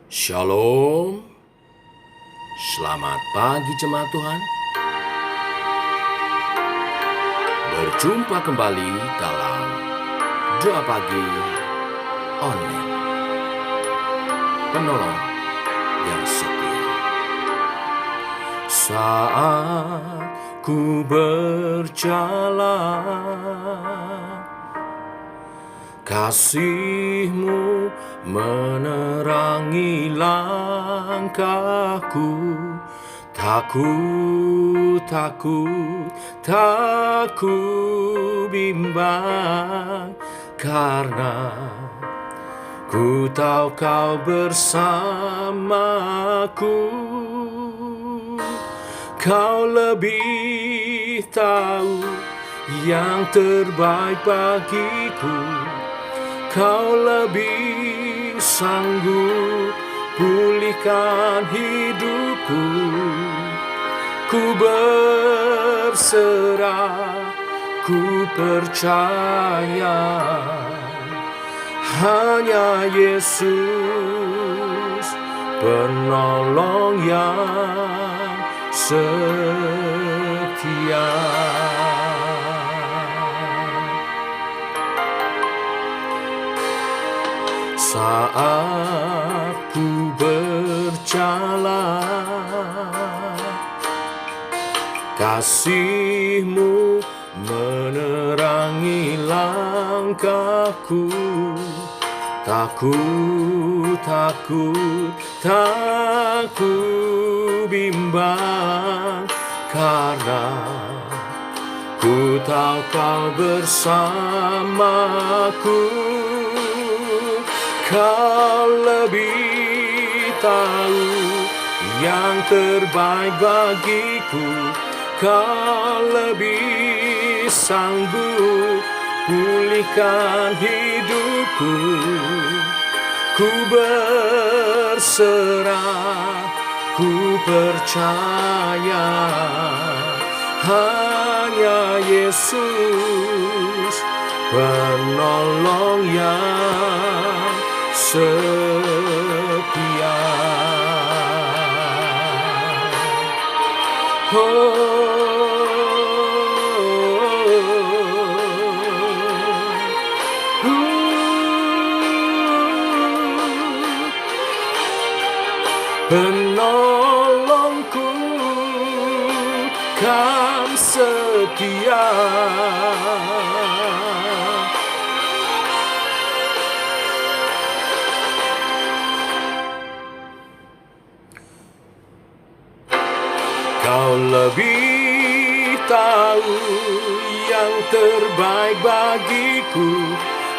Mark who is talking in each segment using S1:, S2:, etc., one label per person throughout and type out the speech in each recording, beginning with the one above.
S1: Shalom, selamat pagi jemaat Tuhan. Berjumpa kembali dalam Doa Pagi Online. Penolong yang setia. Saat ku berjalan, kasih-Mu menerangi langkahku. Tak ku bimbang, karena ku tahu Kau bersamaku. Kau lebih tahu yang terbaik bagiku. Kau lebih sanggup pulihkan hidupku. Ku berserah, ku percaya, hanya Yesus penolong yang setia. Saat ku berjalan, kasih-Mu menerangi langkahku. Tak ku bimbang, karena ku tahu Kau bersamaku. Kau lebih tahu yang terbaik bagiku. Kau lebih sanggup pulihkan hidupku. Ku berserah, ku percaya, hanya Yesus penolong yang setia. Penolongku kan setia. Kau lebih tahu yang terbaik bagiku.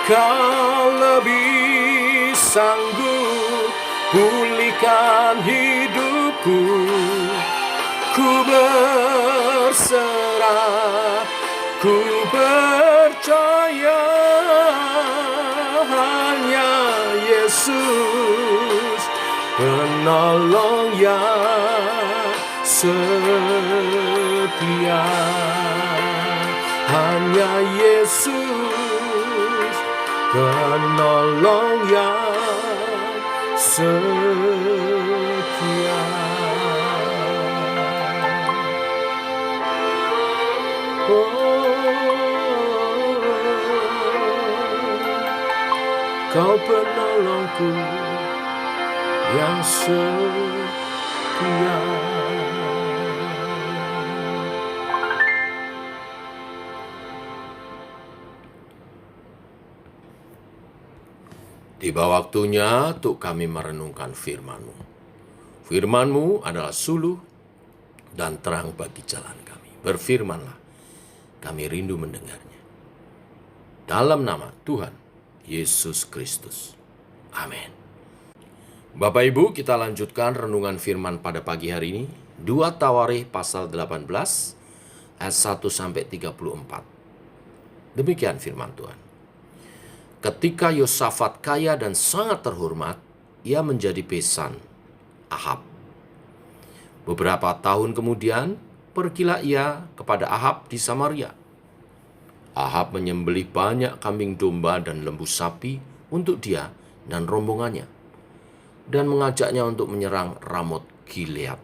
S1: Kau lebih sanggup pulihkan hidupku. Ku berserah, ku percaya, hanya Yesus penolong yang setia. Hanya Yesus penolong yang setia. Kau penolongku yang setia. Tiba waktunya untuk kami merenungkan firman-Mu. Firman-Mu adalah suluh dan terang bagi jalan kami. Berfirmanlah, kami rindu mendengarnya. Dalam nama Tuhan Yesus Kristus. Amin. Bapak Ibu, kita lanjutkan renungan firman pada pagi hari ini. 2 Tawarikh pasal 18 ayat 1-34. Demikian firman Tuhan. Ketika Yosafat kaya dan sangat terhormat, ia menjadi besan Ahab. Beberapa tahun kemudian, pergilah ia kepada Ahab di Samaria. Ahab menyembelih banyak kambing domba dan lembu sapi untuk dia dan rombongannya. dan mengajaknya untuk menyerang Ramot Gilead.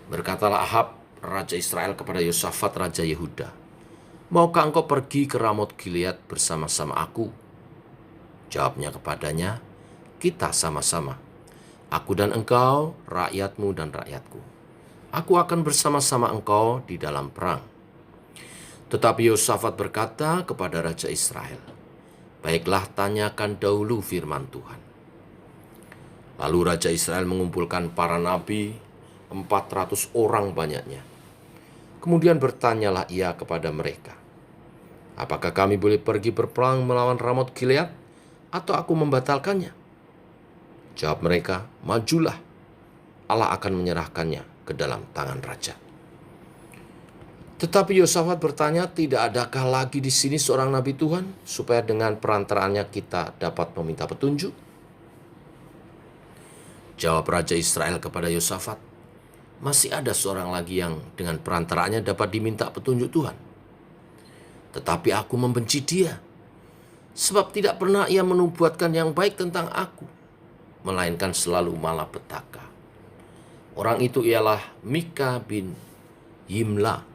S1: Berkatalah Ahab, Raja Israel kepada Yosafat, Raja Yehuda, "Maukah engkau pergi ke Ramot Gilead bersama-sama aku?" Jawabnya kepadanya, "Kita sama-sama, aku dan engkau, rakyatmu dan rakyatku. Aku akan bersama-sama engkau di dalam perang." Tetapi Yosafat berkata kepada Raja Israel, "Baiklah, tanyakan dahulu firman Tuhan." Lalu Raja Israel mengumpulkan para nabi, 400 orang banyaknya. Kemudian bertanyalah ia kepada mereka, "Apakah kami boleh pergi berperang melawan Ramot Gilead, atau aku membatalkannya?" Jawab mereka, "Majulah, Allah akan menyerahkannya ke dalam tangan raja." Tetapi Yosafat bertanya, "Tidak adakah lagi di sini seorang nabi Tuhan, supaya dengan perantaraannya kita dapat meminta petunjuk?" Jawab Raja Israel kepada Yosafat, "Masih ada seorang lagi yang dengan perantaraannya dapat diminta petunjuk Tuhan. Tetapi aku membenci dia, sebab tidak pernah ia menubuatkan yang baik tentang aku, melainkan selalu malapetaka. Orang itu ialah Mika bin Yimla."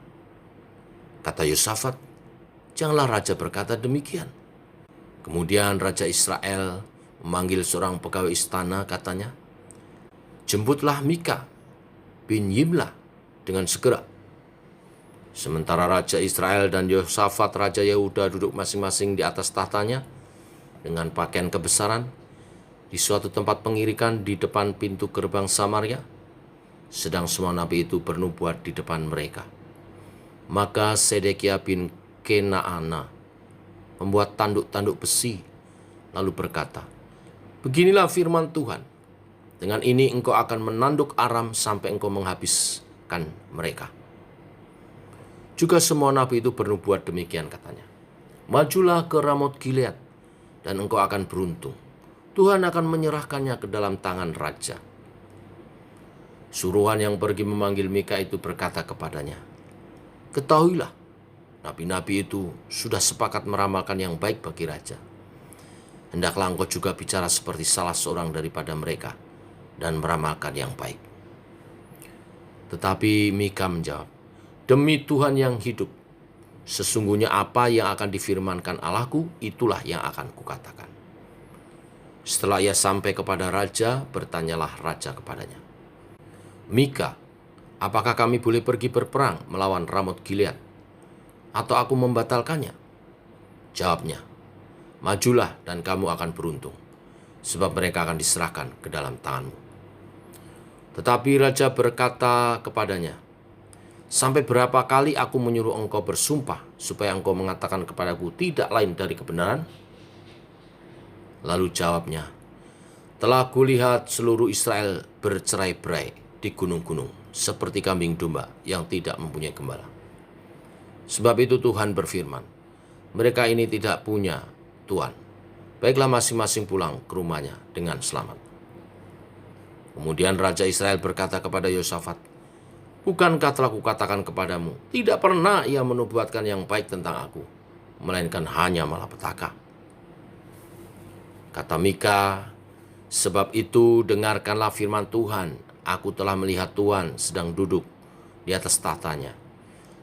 S1: Kata Yosafat, "Janganlah raja berkata demikian." Kemudian Raja Israel memanggil seorang pegawai istana, katanya, "Jemputlah Mika bin Yimla dengan segera." Sementara Raja Israel dan Yosafat Raja Yehuda duduk masing-masing di atas tahtanya dengan pakaian kebesaran di suatu tempat pengirikan di depan pintu gerbang Samaria, sedang semua nabi itu bernubuat di depan mereka. Maka Sedekia bin Kenaana membuat tanduk-tanduk besi, lalu berkata, "Beginilah firman Tuhan, dengan ini engkau akan menanduk Aram sampai engkau menghabiskan mereka." Juga semua nabi itu bernubuat demikian, katanya, "Majulah ke Ramot Gilead, dan engkau akan beruntung. Tuhan akan menyerahkannya ke dalam tangan raja." Suruhan yang pergi memanggil Mika itu berkata kepadanya, "Ketahuilah, nabi-nabi itu sudah sepakat meramalkan yang baik bagi raja. Hendaklah engkau juga bicara seperti salah seorang daripada mereka dan meramalkan yang baik." Tetapi Mika menjawab, "Demi Tuhan yang hidup, sesungguhnya apa yang akan difirmankan Allahku, itulah yang akan kukatakan." Setelah ia sampai kepada raja, bertanyalah raja kepadanya, "Mika, apakah kami boleh pergi berperang melawan Ramot Gilead, atau aku membatalkannya?" Jawabnya, "Majulah dan kamu akan beruntung, sebab mereka akan diserahkan ke dalam tanganmu." Tetapi raja berkata kepadanya, "Sampai berapa kali aku menyuruh engkau bersumpah, supaya engkau mengatakan kepadaku tidak lain dari kebenaran?" Lalu jawabnya, "Telah kulihat seluruh Israel bercerai-berai di gunung-gunung, seperti kambing domba yang tidak mempunyai gembala. Sebab itu Tuhan berfirman, mereka ini tidak punya Tuhan. Baiklah, masing-masing pulang ke rumahnya dengan selamat." Kemudian Raja Israel berkata kepada Yosafat, "Bukankah telah kukatakan kepadamu, tidak pernah ia menubuatkan yang baik tentang aku, melainkan hanya malapetaka?" Kata Mika, "Sebab itu dengarkanlah firman Tuhan. Aku telah melihat Tuhan sedang duduk di atas tahtanya.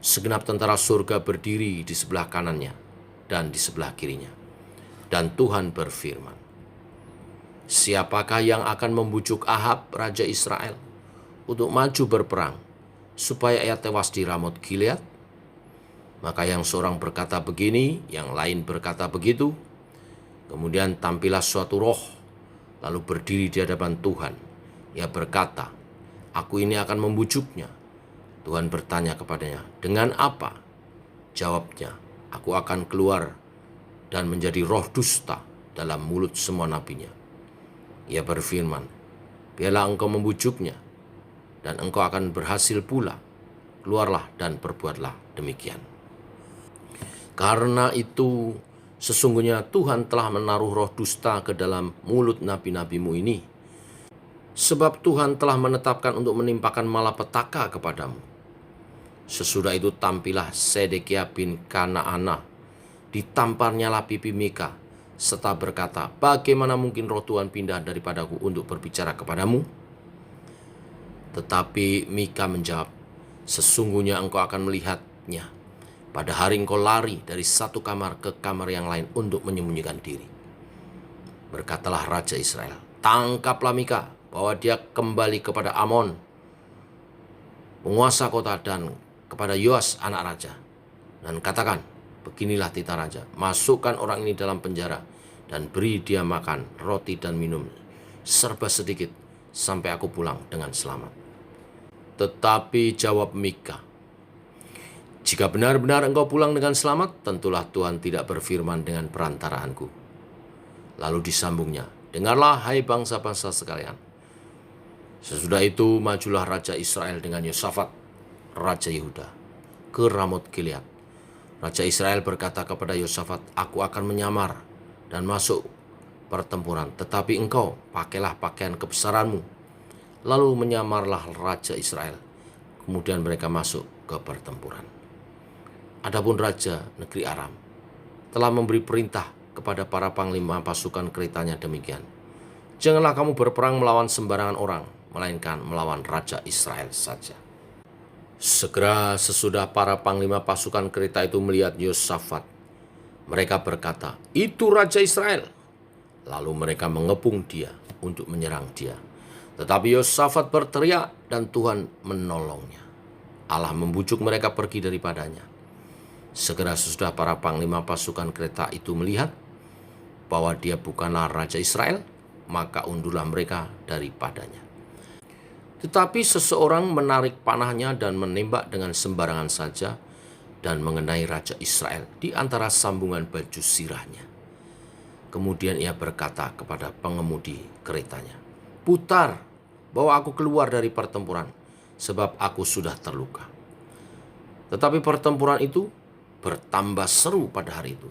S1: Segenap tentara surga berdiri di sebelah kanannya dan di sebelah kirinya. Dan Tuhan berfirman, siapakah yang akan membujuk Ahab, Raja Israel, untuk maju berperang, supaya ia tewas di Ramot Gilead?" Maka yang seorang berkata begini, yang lain berkata begitu. Kemudian tampillah suatu roh, lalu berdiri di hadapan Tuhan. Ia berkata, "Aku ini akan membujuknya." Tuhan bertanya kepadanya, "Dengan apa?" Jawabnya, "Aku akan keluar dan menjadi roh dusta dalam mulut semua nabinya." Ia berfirman, "Biarlah engkau membujuknya, dan engkau akan berhasil pula. Keluarlah dan perbuatlah demikian. Karena itu, sesungguhnya Tuhan telah menaruh roh dusta ke dalam mulut nabi-nabimu ini. Sebab Tuhan telah menetapkan untuk menimpakan malapetaka kepadamu." Sesudah itu tampillah Sedekia bin Kanaana, ditamparnyalah pipi Mika, serta berkata, "Bagaimana mungkin roh Tuhan pindah daripadaku untuk berbicara kepadamu?" Tetapi Mika menjawab, "Sesungguhnya engkau akan melihatnya pada hari engkau lari dari satu kamar ke kamar yang lain untuk menyembunyikan diri." Berkatalah Raja Israel, "Tangkaplah Mika, bawa dia kembali kepada Amon, penguasa kota, dan kepada Yoas anak raja. Dan katakan, beginilah titah raja, masukkan orang ini dalam penjara dan beri dia makan roti dan minum serba sedikit sampai aku pulang dengan selamat." Tetapi jawab Mika, "Jika benar-benar engkau pulang dengan selamat, tentulah Tuhan tidak berfirman dengan perantaraanku." Lalu disambungnya, "Dengarlah hai bangsa-bangsa sekalian. Sesudah itu majulah Raja Israel dengan Yosafat, Raja Yehuda, ke Ramot Gilead. Raja Israel berkata kepada Yosafat, 'Aku akan menyamar dan masuk pertempuran, tetapi engkau pakailah pakaian kebesaranmu.' Lalu menyamarlah Raja Israel. Kemudian mereka masuk ke pertempuran. Adapun Raja negeri Aram telah memberi perintah kepada para panglima pasukan keretanya demikian, 'Janganlah kamu berperang melawan sembarangan orang, melainkan melawan Raja Israel saja.' Segera sesudah para panglima pasukan kereta itu melihat Yosafat, mereka berkata, 'Itu Raja Israel.' Lalu mereka mengepung dia untuk menyerang dia. Tetapi Yosafat berteriak dan Tuhan menolongnya. Allah membujuk mereka pergi daripadanya. Segera sesudah para panglima pasukan kereta itu melihat bahwa dia bukanlah Raja Israel, maka undurlah mereka daripadanya. Tetapi seseorang menarik panahnya dan menembak dengan sembarangan saja dan mengenai Raja Israel di antara sambungan baju sirahnya. Kemudian ia berkata kepada pengemudi keretanya, 'Putar, bawa aku keluar dari pertempuran, sebab aku sudah terluka.' Tetapi pertempuran itu bertambah seru pada hari itu,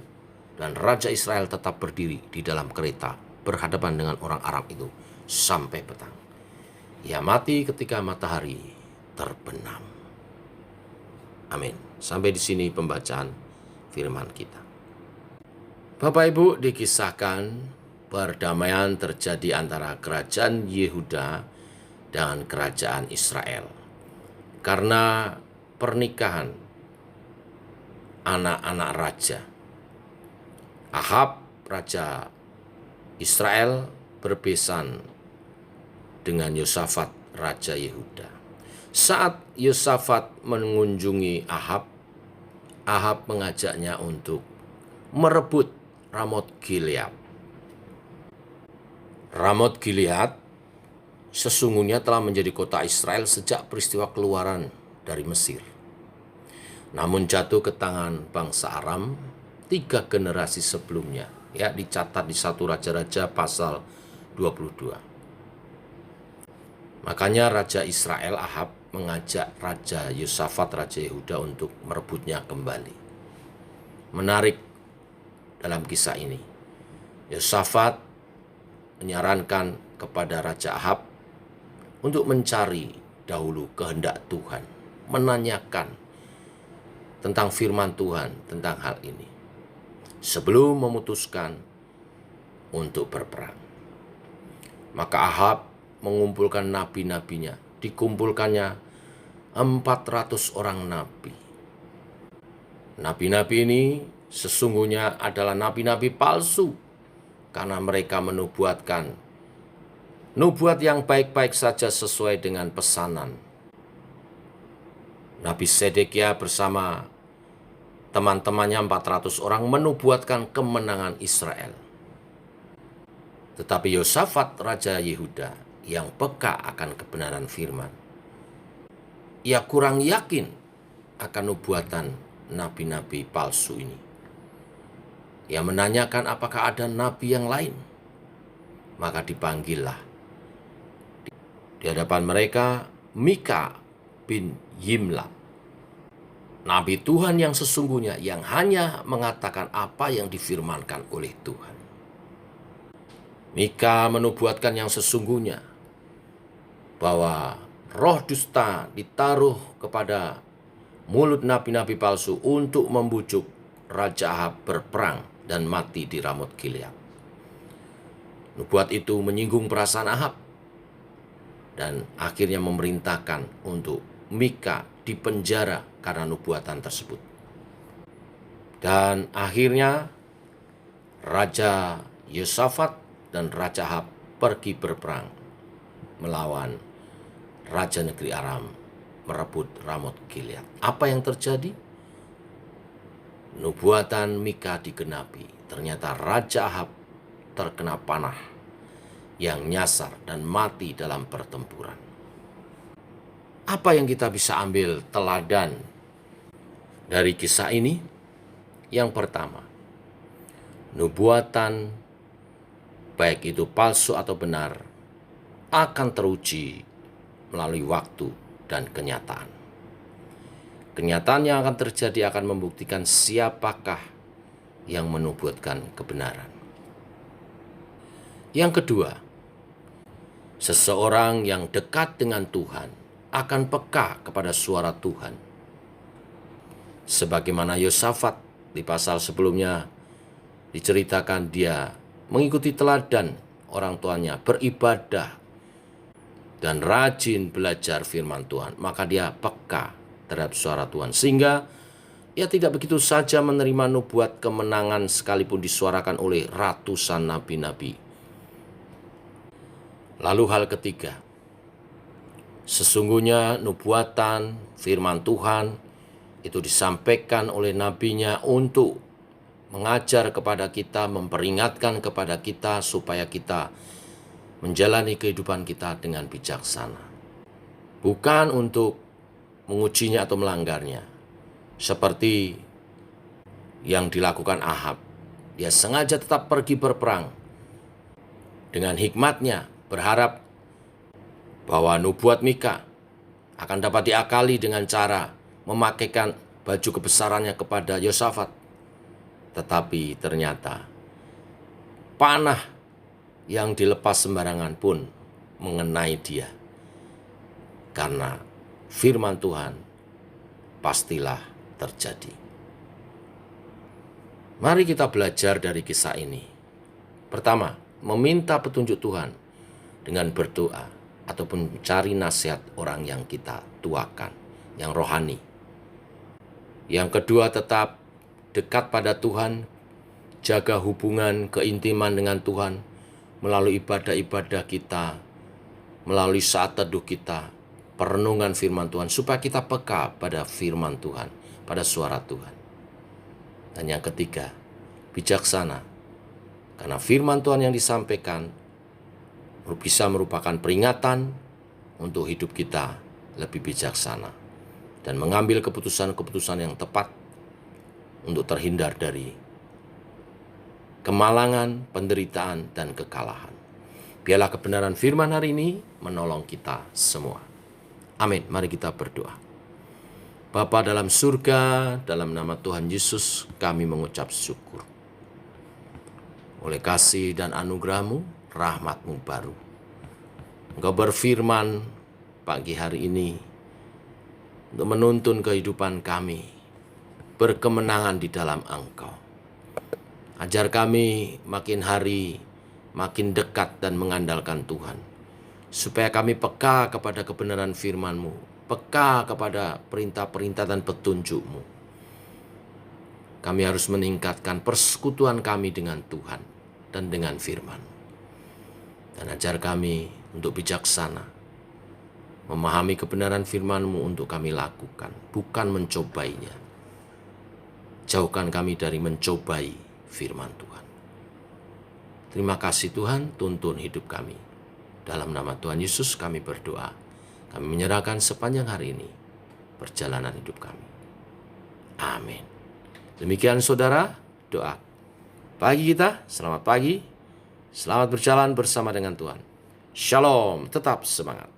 S1: dan Raja Israel tetap berdiri di dalam kereta berhadapan dengan orang Aram itu sampai petang. Ia mati ketika matahari terbenam. Amin. Sampai di sini pembacaan firman kita. Bapak Ibu, dikisahkan perdamaian terjadi antara kerajaan Yehuda dan kerajaan Israel karena pernikahan anak-anak raja. Ahab, raja Israel, berbesan dengan Yosafat, raja Yehuda. Saat Yosafat mengunjungi Ahab, Ahab mengajaknya untuk merebut Ramot Gilead. Ramot Gilead sesungguhnya telah menjadi kota Israel sejak peristiwa keluaran dari Mesir. Namun jatuh ke tangan bangsa Aram 3 generasi sebelumnya. Ya, dicatat di 1 Raja-Raja pasal 22. Makanya Raja Israel Ahab mengajak Raja Yosafat, Raja Yehuda untuk merebutnya kembali. Menarik dalam kisah ini, Yosafat menyarankan kepada Raja Ahab untuk mencari dahulu kehendak Tuhan, menanyakan tentang firman Tuhan tentang hal ini sebelum memutuskan untuk berperang. Maka Ahab mengumpulkan nabi-nabinya, dikumpulkannya 400 orang nabi. Nabi-nabi ini sesungguhnya adalah nabi-nabi palsu karena mereka menubuatkan nubuat yang baik-baik saja sesuai dengan pesanan. Nabi Sedekia bersama teman-temannya 400 orang menubuatkan kemenangan Israel. Tetapi Yosafat, Raja Yehuda, yang peka akan kebenaran firman, ia kurang yakin akan nubuatan nabi-nabi palsu ini. Ia menanyakan apakah ada nabi yang lain. Maka dipanggillah di hadapan mereka Mika bin Yimla, nabi Tuhan yang sesungguhnya, yang hanya mengatakan apa yang difirmankan oleh Tuhan. Mika menubuatkan yang sesungguhnya, bahwa roh dusta ditaruh kepada mulut nabi-nabi palsu untuk membujuk Raja Ahab berperang dan mati di Ramot Gilead. Nubuat itu menyinggung perasaan Ahab dan akhirnya memerintahkan untuk Mika dipenjara karena nubuatan tersebut. Dan akhirnya Raja Yosafat dan Raja Ahab pergi berperang melawan Raja negeri Aram, merebut Ramot Gilead. Apa yang terjadi? Nubuatan Mika digenapi. Ternyata Raja Ahab terkena panah yang nyasar dan mati dalam pertempuran. Apa yang kita bisa ambil teladan dari kisah ini? Yang pertama, nubuatan baik itu palsu atau benar akan teruji melalui waktu dan kenyataan. Kenyataan yang akan terjadi akan membuktikan siapakah yang menubuatkan kebenaran. Yang kedua, seseorang yang dekat dengan Tuhan akan peka kepada suara Tuhan. Sebagaimana Yosafat di pasal sebelumnya diceritakan dia mengikuti teladan orang tuanya, beribadah dan rajin belajar firman Tuhan, maka dia peka terhadap suara Tuhan, sehingga ia tidak begitu saja menerima nubuat kemenangan sekalipun disuarakan oleh ratusan nabi-nabi. Lalu hal ketiga, sesungguhnya nubuatan firman Tuhan itu disampaikan oleh nabinya untuk mengajar kepada kita, memperingatkan kepada kita supaya kita menjalani kehidupan kita dengan bijaksana. Bukan untuk mengujinya atau melanggarnya. Seperti yang dilakukan Ahab. Dia sengaja tetap pergi berperang. Dengan hikmatnya berharap bahwa nubuat Mika akan dapat diakali dengan cara memakaikan baju kebesarannya kepada Yosafat. Tetapi ternyata panah yang dilepas sembarangan pun mengenai dia. Karena firman Tuhan pastilah terjadi. Mari kita belajar dari kisah ini. Pertama, meminta petunjuk Tuhan dengan berdoa ataupun mencari nasihat orang yang kita tuakan, yang rohani. Yang kedua, tetap dekat pada Tuhan, jaga hubungan keintiman dengan Tuhan melalui ibadah-ibadah kita, melalui saat teduh kita, perenungan firman Tuhan, supaya kita peka pada firman Tuhan, pada suara Tuhan. Dan yang ketiga, bijaksana, karena firman Tuhan yang disampaikan bisa merupakan peringatan untuk hidup kita lebih bijaksana dan mengambil keputusan-keputusan yang tepat untuk terhindar dari kemalangan, penderitaan, dan kekalahan. Biarlah kebenaran firman hari ini menolong kita semua. Amin. Mari kita berdoa. Bapa dalam surga, dalam nama Tuhan Yesus, kami mengucap syukur. Oleh kasih dan anugerah-Mu, rahmat-Mu baru. Engkau berfirman pagi hari ini untuk menuntun kehidupan kami, berkemenangan di dalam Engkau. Ajar kami makin hari makin dekat dan mengandalkan Tuhan, supaya kami peka kepada kebenaran firman-Mu, peka kepada perintah-perintah dan petunjuk-Mu. Kami harus meningkatkan persekutuan kami dengan Tuhan dan dengan firman. Dan ajar kami untuk bijaksana, memahami kebenaran firman-Mu untuk kami lakukan, bukan mencobainya. Jauhkan kami dari mencobai firman Tuhan. Terima kasih Tuhan, tuntun hidup kami. Dalam nama Tuhan Yesus kami berdoa. Kami menyerahkan sepanjang hari ini perjalanan hidup kami. Amin. Demikian saudara, doa pagi kita. Selamat pagi. Selamat berjalan bersama dengan Tuhan. Shalom, tetap semangat.